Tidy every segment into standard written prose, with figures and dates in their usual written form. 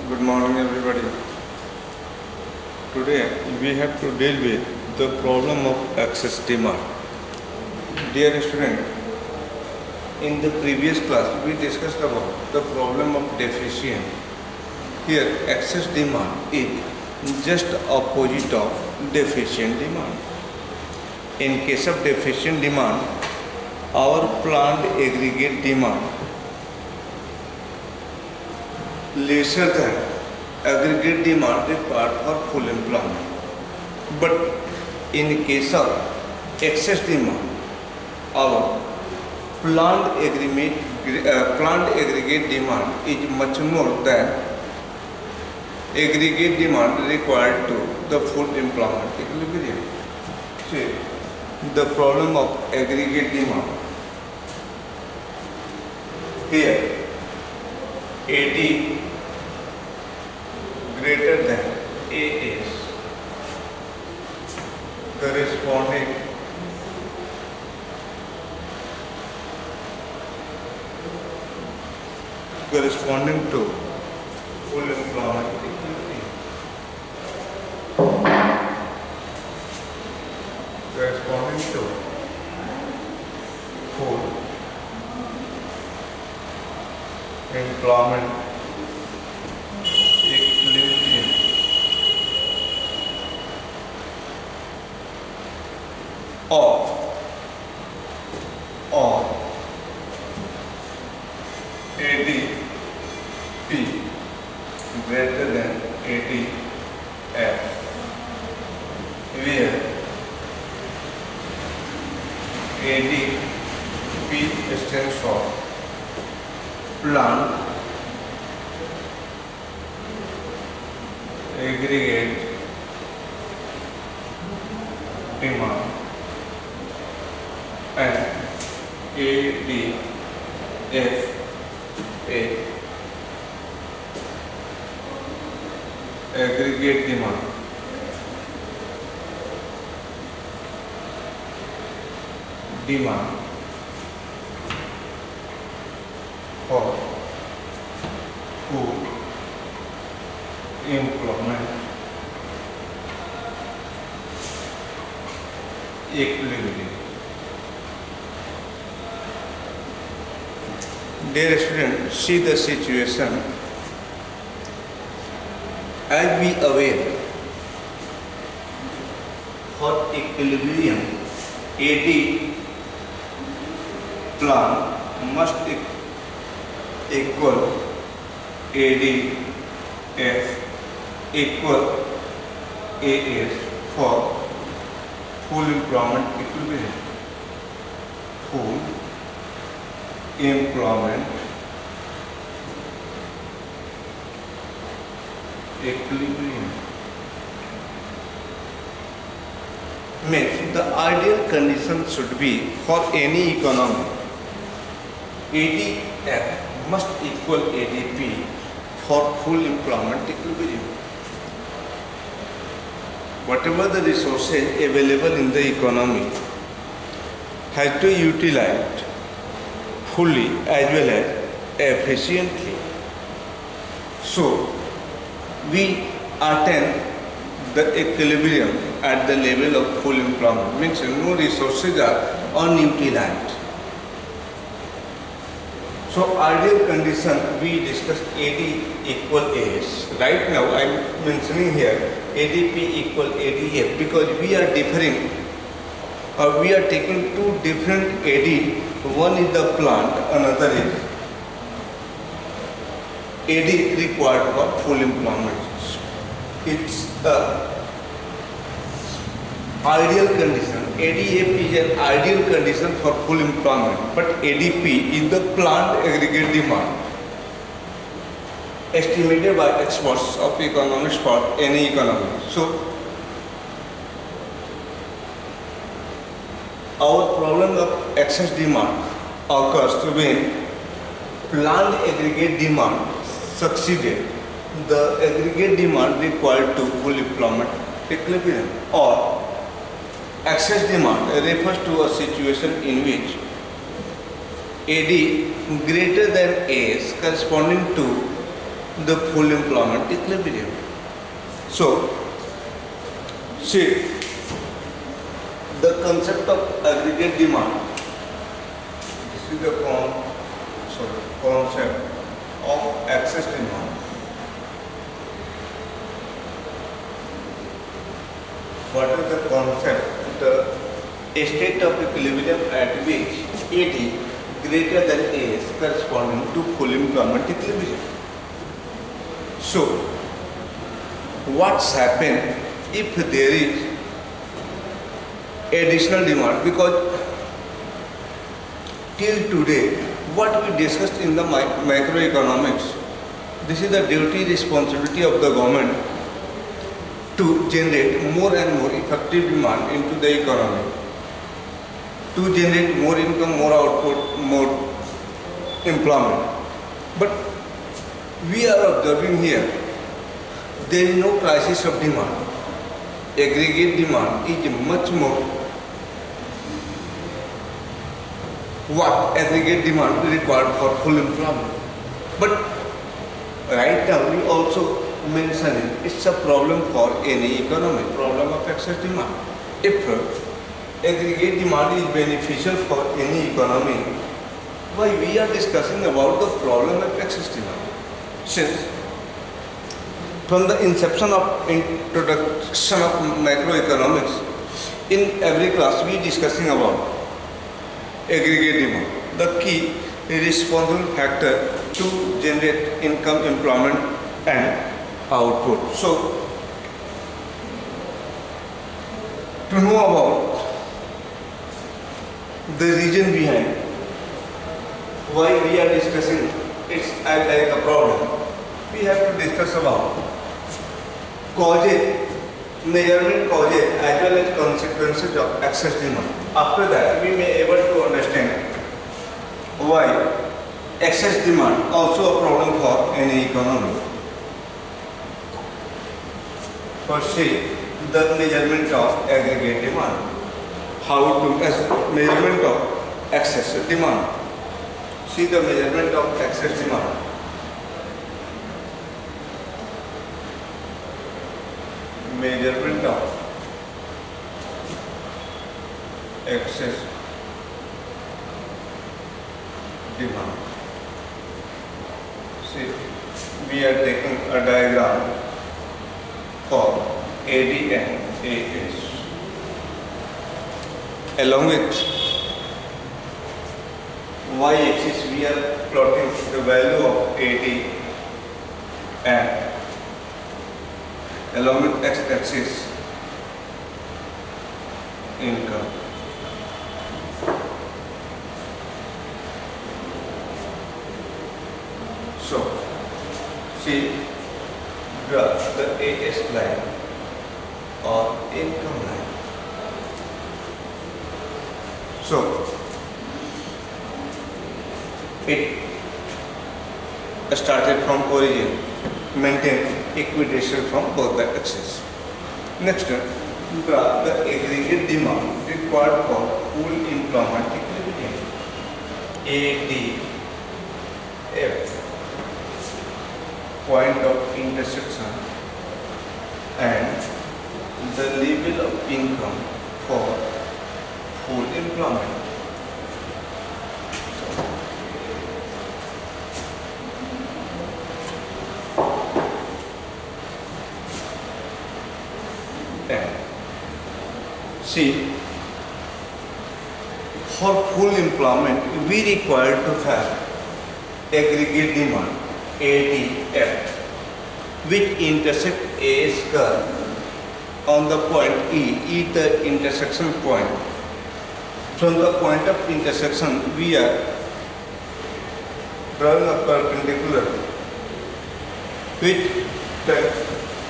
Good morning, everybody. Today we have to deal with the problem of excess demand. Dear student, in the previous class we discussed about the problem of deficient. Here, excess demand is just opposite of deficient demand. In case of deficient demand, our planned aggregate demand lesser than aggregate demand required for full employment. But in case of excess demand, our planned aggregate demand is much more than aggregate demand required to the full employment equilibrium. See, the problem of aggregate demand. Here, AD greater than AS, corresponding to full employment equilibrium. Corresponding to full employment equilibrium. Or ADP greater than ADF, where ADP stands for planned aggregate demand and ADF aggregate demand for full employment equilibrium. Dear student, see the situation. As we aware, for equilibrium, AD plan must equal ADF equal AS for full employment equilibrium. Full employment equilibrium means the ideal condition should be for any economy, ADF must equal ADP for full employment equilibrium. Whatever the resources available in the economy has to be utilized fully as well as efficiently. So, we attain the equilibrium at the level of full employment, means no resources are unutilized. So, ideal condition we discussed AD equal AS. Right now I am mentioning here ADP equal ADF because we are differing or we are taking two different AD. One is the plant, another is AD required for full employment. It's the ideal condition. ADF is an ideal condition for full employment, but ADP is the planned aggregate demand estimated by experts of economics for any economy. So, our problem of excess demand occurs when planned aggregate demand succeeded the aggregate demand required to full employment equilibrium, or excess demand refers to a situation in which AD greater than AS corresponding to the full employment equilibrium. So, see, the concept of aggregate demand, this is the concept of excess demand. What is the concept? The state of equilibrium at which AD greater than AS corresponding to full employment equilibrium. So, what's happened if there is additional demand? Because till today, what we discussed in the macroeconomics, this is the duty responsibility of the government to generate more and more effective demand into the economy, to generate more income, more output, more employment. But we are observing here, there is no crisis of demand. Aggregate demand is much more. What aggregate demand required for full employment. But right now we also mentioning it's a problem for any economy, problem of excess demand. If aggregate demand is beneficial for any economy, why we are discussing about the problem of excess demand? Since from the inception of introduction of macroeconomics, in every class we are discussing about aggregate demand, the key responsible factor to generate income, employment and output. So, to know about the reason behind why we are discussing it's like a problem, we have to discuss about causes, measurement causes as well as consequences of excess demand. After that, we may able to understand why excess demand also a problem for any economy. First, see the measurement of aggregate demand. How to measurement of excess demand. See the measurement of excess demand. Measurement of excess demand. See, we are taking a diagram for AD and AS. Along with y-axis, we are plotting the value of AD, and along with x-axis, income. So, see the AS line or income line. So, it started from origin, maintain equidistant from both the axes. Next, graph the aggregate demand required for full employment equilibrium. ADF, point of intersection, and the level of income for full employment. See, for full employment, we require to have aggregate demand ADF, which intersect AS curve on the point E the intersection point. From the point of intersection, we are drawing a perpendicular which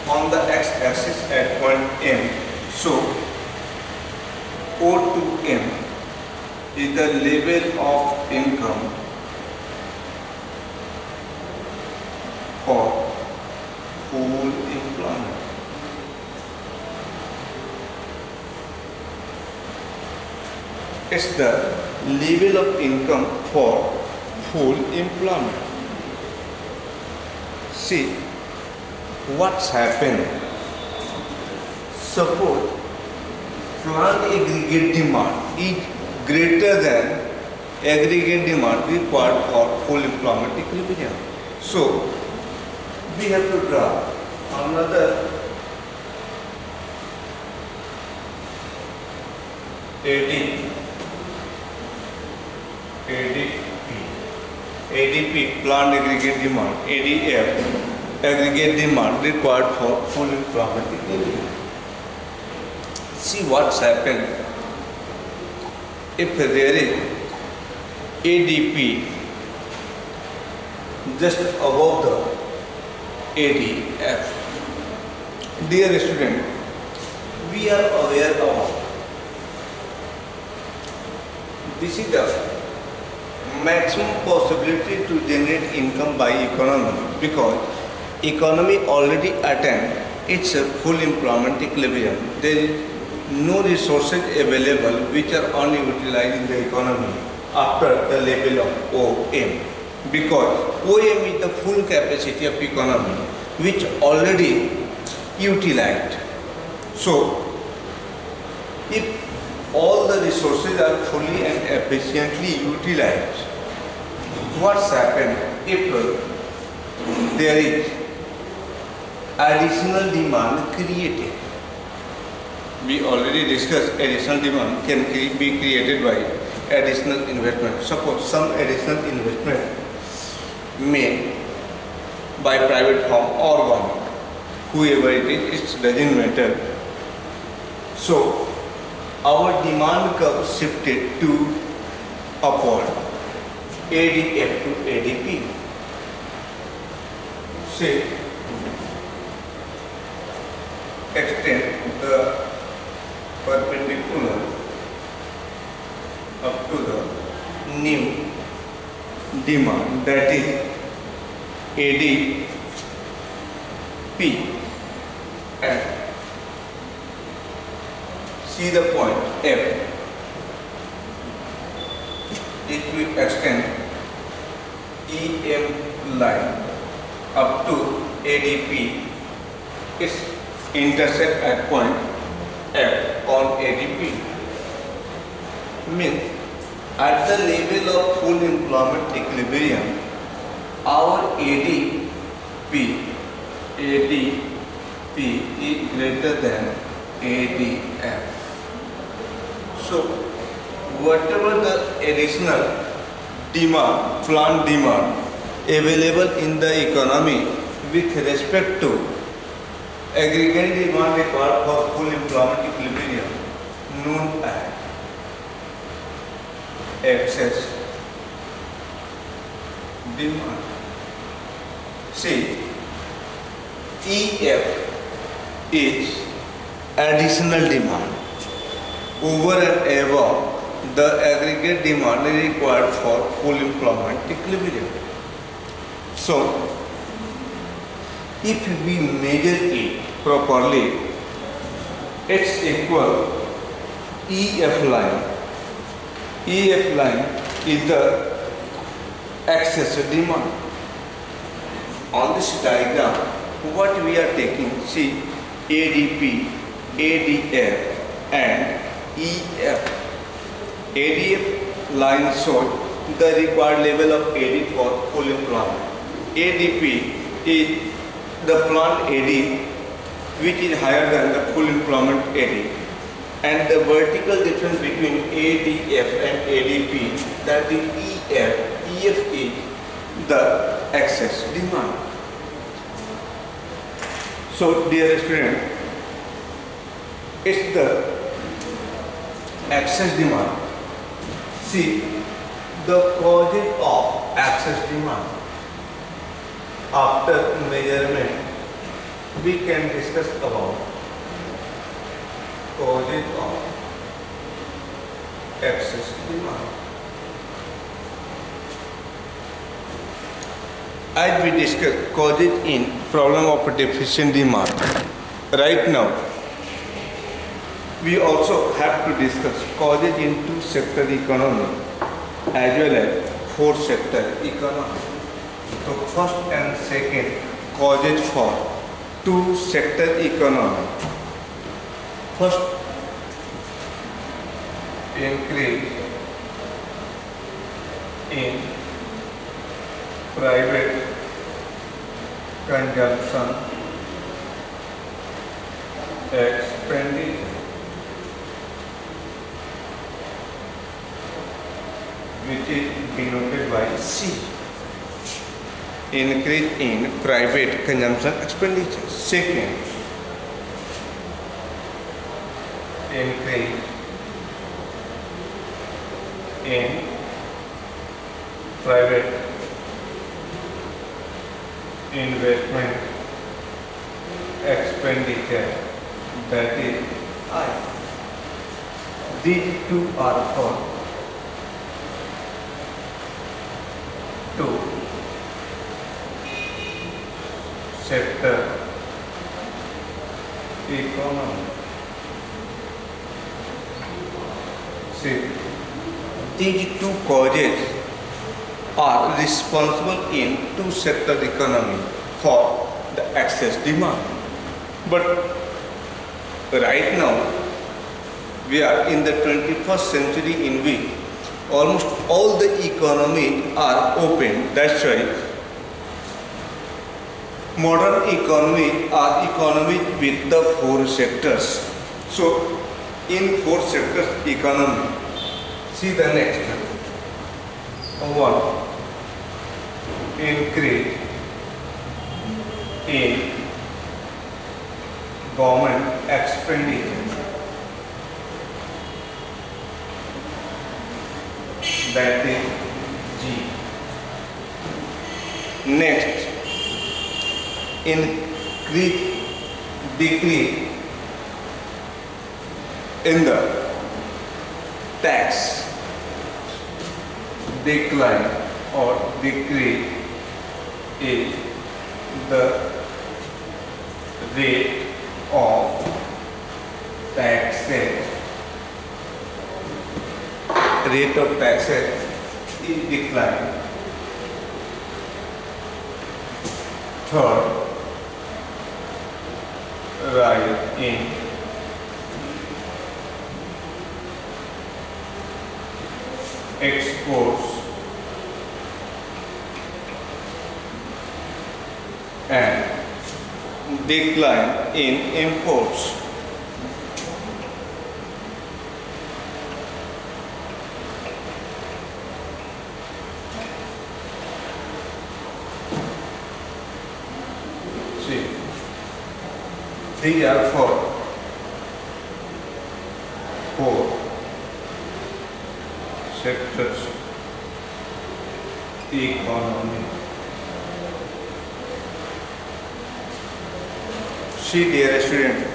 on the x-axis at point M. So, O to M is the level of income for full employment. It's the level of income for full employment. See what's happened. Suppose plant aggregate demand is greater than aggregate demand required for full employment equilibrium. So we have to draw another ADP plant aggregate demand, ADF aggregate demand required for full employment equilibrium. See what's happened. If there is ADP just above the ADF, dear student, we are aware of this is the maximum possibility to generate income by economy, because economy already attained its full employment equilibrium. There is no resources available which are unutilized in the economy after the level of OM, because OM is the full capacity of economy which already utilized. So if all the resources are fully and efficiently utilized, what's happened if there is additional demand created? We already discussed additional demand can be created by additional investment. Suppose some additional investment made by private firm or government, whoever it doesn't matter. So our demand curve shifted to upward, ADF to ADP. Say, extend the perpendicular up to the new demand, that is ADP, and see the point F. If we extend EM line up to ADP, its intersect at point F on ADP, means at the level of full employment equilibrium, our ADP is greater than ADF. So whatever the additional demand, plant demand available in the economy with respect to aggregate demand required for full employment equilibrium, known as excess demand. See, EF is additional demand over and above the aggregate demand required for full employment equilibrium. So, if we measure it properly, it's equal EF line. EF line is the excess demand. On this diagram, what we are taking, see ADP, ADF and EF. ADF line shows the required level of AD for full employment. ADP is the plant AD which is higher than the full employment AD, and the vertical difference between ADF and ADP, that is EF. EF is the excess demand. So dear student, it's the excess demand. See the causes of excess demand. After measurement, we can discuss about causes of excess demand. As we discussed causes in problem of deficient demand, right now we also have to discuss causes in two-sector economy as well as four-sector economy. So first and second causes for two-sector economy. First, increase in private consumption expenditure, which is denoted by C. Increase in private consumption expenditure. Second, increase in private investment expenditure, that is I. These two are for two sector economy. See, these two causes are responsible in two sector economy for the excess demand. But right now we are in the 21st century in which almost all the economies are open. That's why modern economy are economies with the four sectors. So in four sectors economy, see the next one. Increase in government expenditure, that is G. Next, decrease in the tax, decline or decrease in the rate of taxes. Rate of taxes is decline. Third, rise in exports and decline in imports. See, these are four sectors economy. See, dear student,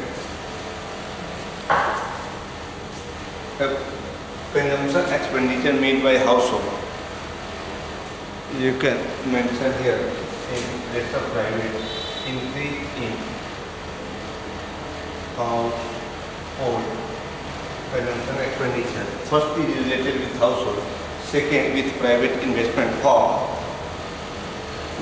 consumption expenditure made by household, you can mention here in list of private. Increase in household consumption expenditure. First is related with household, second with private investment firm,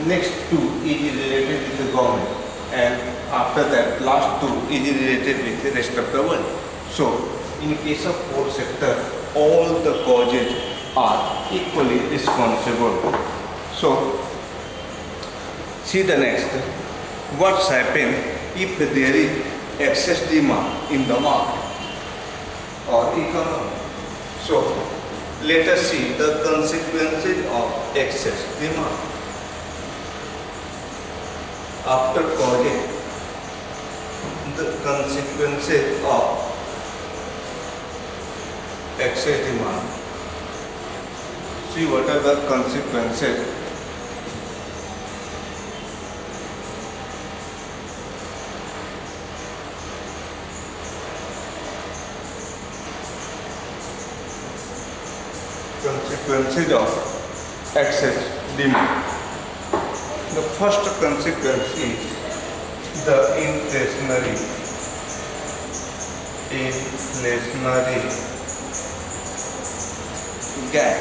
next two is related with the government, and after that last two is related with the rest of the world. So in case of fourth sector, all the causes are equally responsible. So see the next. What's happened if there is excess demand in the market or economy? So let us see the consequences of excess demand. After causing the consequences of excess demand, see what are the consequences. Consequences of excess demand. The first consequence is the inflationary gap.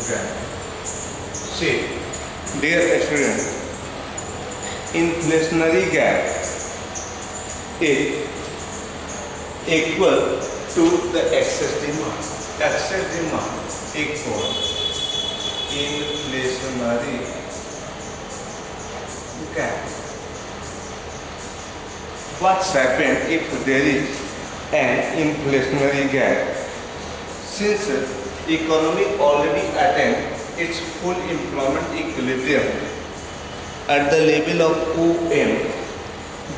gap. See, dear student, inflationary gap is equal to the excess demand. Excess demand equal inflationary gap. What's happened if there is an inflationary gap? Since economy already attained its full employment equilibrium at the level of OM,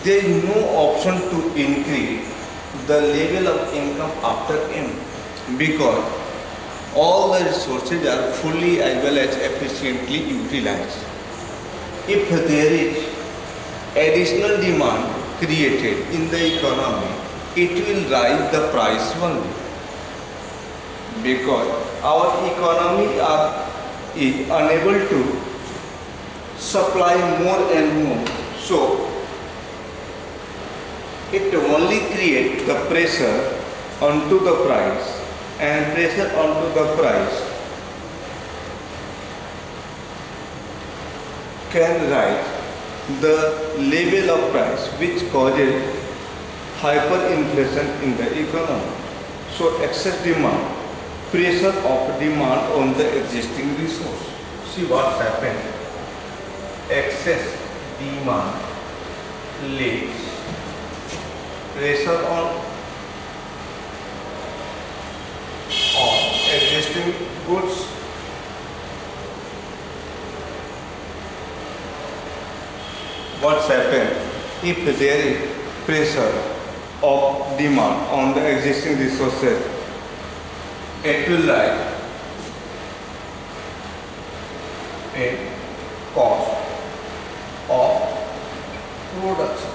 there is no option to increase the level of income after M because all the resources are fully as well as efficiently utilized. If there is additional demand created in the economy, it will rise the price only because our economy is unable to supply more and more. So it only creates the pressure onto the price, and pressure onto the price can rise the level of price which causes hyperinflation in the economy. So excess demand, pressure of demand on the existing resource. See what's happened. Excess demand leads pressure on existing goods. What's happened if there is pressure of demand on the existing resources? It will rise in cost of production.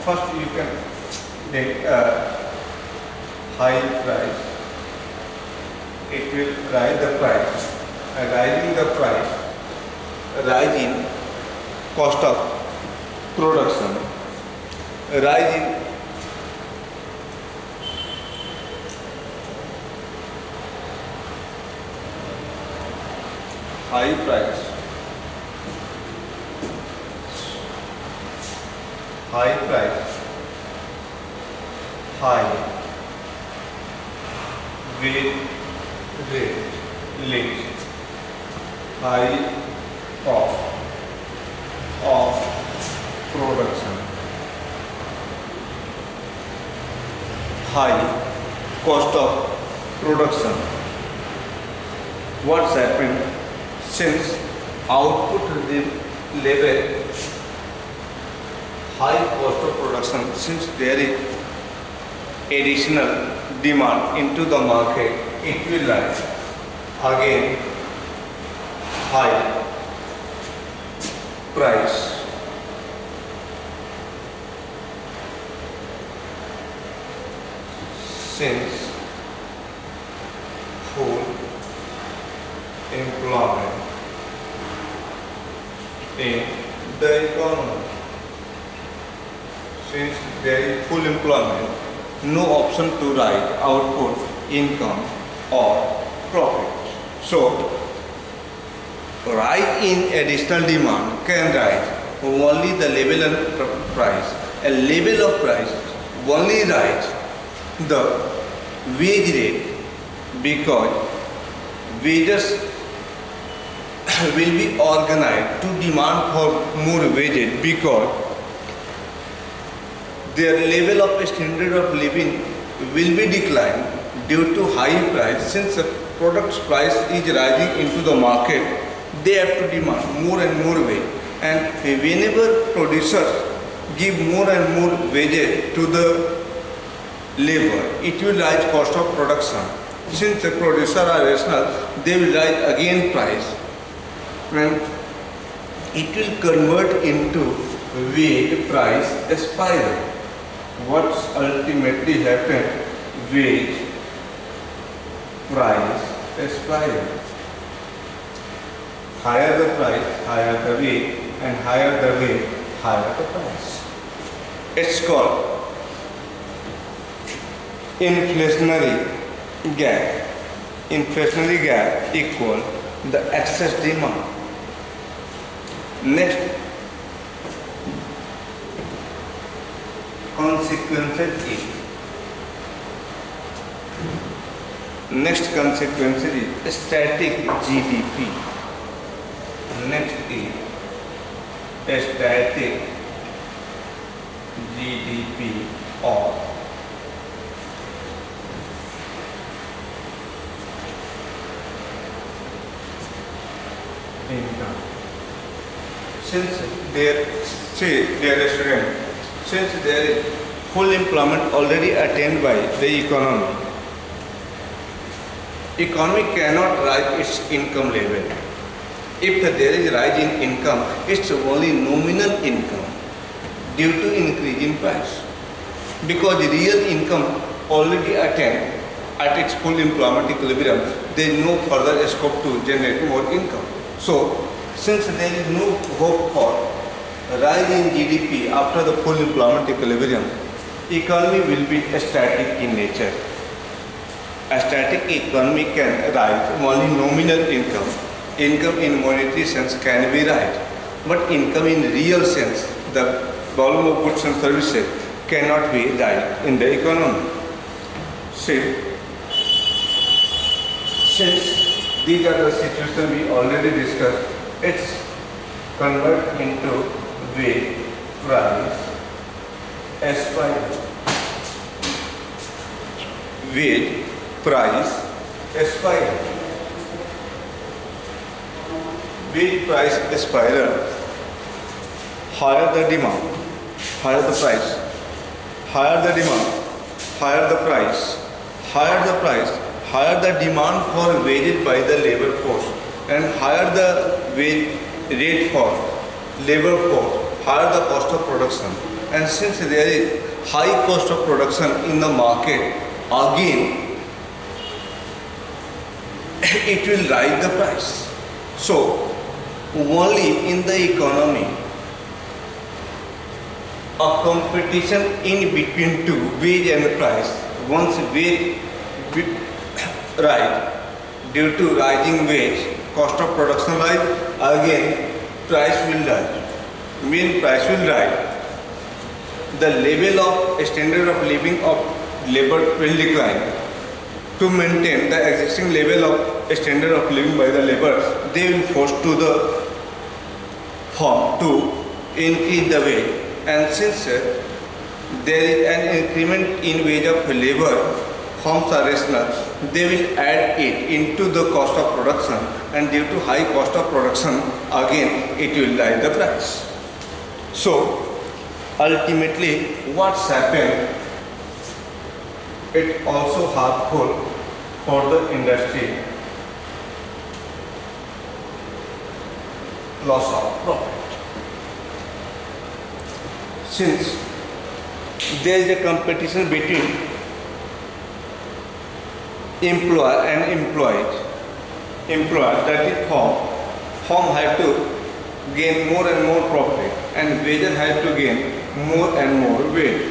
First you can take a high price. It will rise the price. Rising the price, rising cost of production, rising high price, high price, high wage rate leads high cost of production. High cost of production. What's happened? Since output level high cost of production, since there is additional demand into the market, it will rise again high price. Since full employment in the economy, since there is full employment, no option to rise output, income or profit. So rise in additional demand can rise only the level of price. A level of price only rise the wage rate because wages will be organized to demand for more wages because their level of standard of living will be declined due to high price. Since the product's price is rising into the market, they have to demand more and more wage, and whenever producers give more and more wages to the labor, it will rise cost of production. Since the producers are rational, they will rise again price, and it will convert into wage price spiral. What's ultimately happened? Wage price spiral. Higher the price, higher the wage, and higher the wage, higher the price. It's called inflationary gap. inflationary gap equal the excess demand. Next consequences is static GDP. Next is static GDP or income. Since there is full employment already attained by the economy cannot rise its income level. If there is rise in income, it's only nominal income due to increase in price. Because real income already attained at its full employment equilibrium, there is no further scope to generate more income. So, since there is no hope for rise in GDP after the full employment equilibrium, economy will be static in nature. A static economy can rise only nominal income. Income in monetary sense can be rise, but income in real sense, the volume of goods and services, cannot be rise in the economy. Since these are the situations we already discussed, it's convert into wage, price, spiral. Wage, price, spiral. Wage price spiral. Higher the demand, higher the price. Higher the demand, higher the price. Higher the price, higher the demand for wages by the labor force, and higher the wage rate for labor force, higher the cost of production. And since there is high cost of production in the market, again it will rise the price. So only in the economy a competition in between two, wage and price. Once wage rise due to rising wage, cost of production rise, again price will rise. When price will rise, the level of standard of living of labor will decline. To maintain the existing level of standard of living by the labor, they will force to the firm to increase the wage. And since there is an increment in wage of labor, firms are rational, they will add it into the cost of production, and due to high cost of production, again it will rise the price. So ultimately what's happened, it also harmful for the industry, loss of profit. Since there is a competition between employer and employed, that is firm have to gain more and more profit, and wages have to gain more and more wage.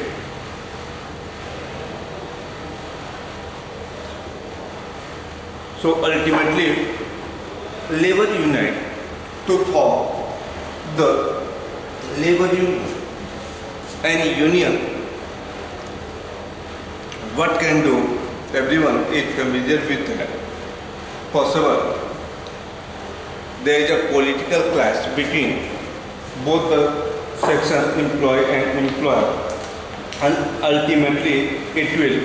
So ultimately labor unite to form the labor union. Any union, what can do? Everyone is familiar with that. Possible, there is a political clash between both the sections, employee and employer, and ultimately it will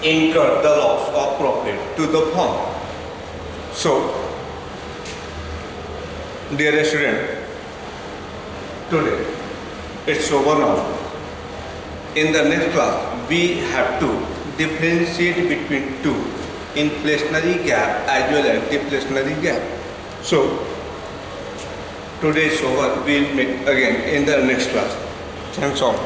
incur the loss of profit to the firm. So, dear student, today it's over now. In the next class, we have to differentiate between two, inflationary gap as well as deflationary gap. So today is over. We'll meet again in the next class. Thanks all.